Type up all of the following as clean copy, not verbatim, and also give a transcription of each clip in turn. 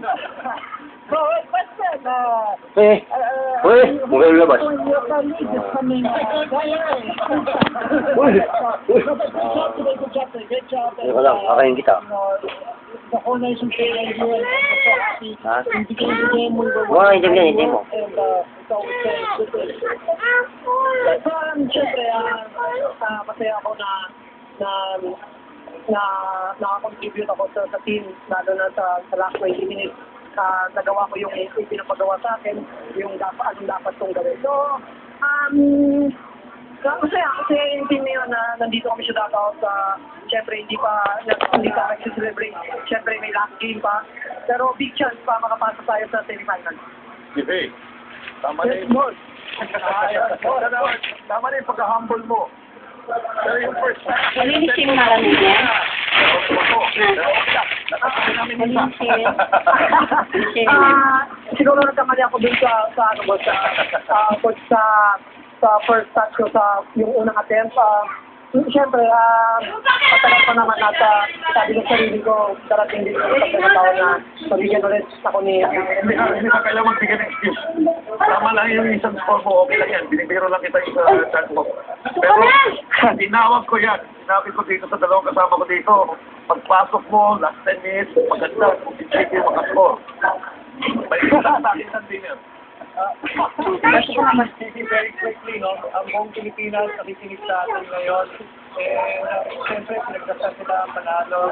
So, question, Mukha yung labas. Good job. Hindi ko lang, kakain kita. The whole nation played you and so happy. Ha? Hindi mo. Hindi mo. And it's always good. Siyempre, masaya ako na nakakontribute ako sa team, lalo na sa last 20 minutes. Nagawa ko yung pinapagawa sa akin, yung anong dapat kong gawin. So, masaya yung team na yun na nandito kami sa Davao. Siyempre, hindi pa nag-celebrate. Siyempre, may last game pa. Pero big chance pa makapasa tayo sa semifinal. Hey, tama na yung tama na yung pagka-humble mo. Pero yung first time, Malilising na lang niya. Siguro nagkamali ako dun sa first touch ko sa yung unang attempt. Siyempre, matagal pa naman sabi ng sarili ko, darating din sa pagkakataon na pabigyan ulit ako ni... Hindi ka kaya magbigay ng excuse. Tama lang yung isang score mo, okay lang yan. Binibiro lang kita yung chance mo. Pero, tinawag ko yan. Sinabi ko dito sa dalawang kasama ko dito. Pagpasok mo, last 10 minutes, maganda. Hindi mo makascore. May isa sa akin ng dinner. Very quickly, no? Ang buong Pilipinas nakikinig sa atin ngayon. Siyempre, pinagdasal sila ang panalo.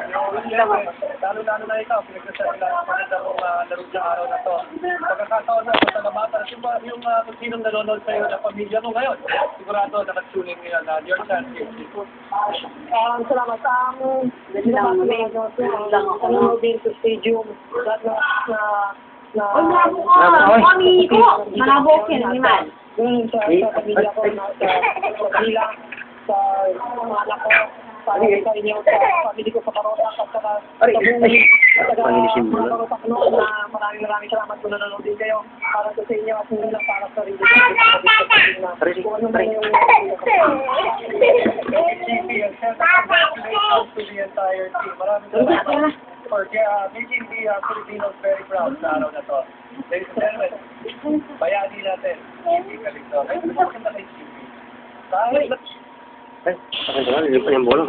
Lalo-lalo na ikaw, pinagdasal sila ang magandang laro sa araw na to. Pagkakataon na, pasalamatan. Yung sinong nanonood sa'yo na pamilya mo ngayon, sigurado nakatunin ngayon na your chance is salamat. Nanonood din sa stadium. Mami ko! Malabo ko yun, Iman. Sa pamilya ko, sa Bila, sa mga anak ko, sa inyo, sa pamilya ko sa Karota, at sa mga Karota ko noon na maraming salamat kung nanonood din kayo para sa inyo at hindi lang para sa rin. Kung ano man yung congratulations to the entire team. Maraming salamat for making the Filipinos very proud sa araw na to. Ladies and gentlemen, bayani natin. Hindi ka rin to. Ay, maganda kay Chippy. Ay, akin naman, hindi pa yung bola.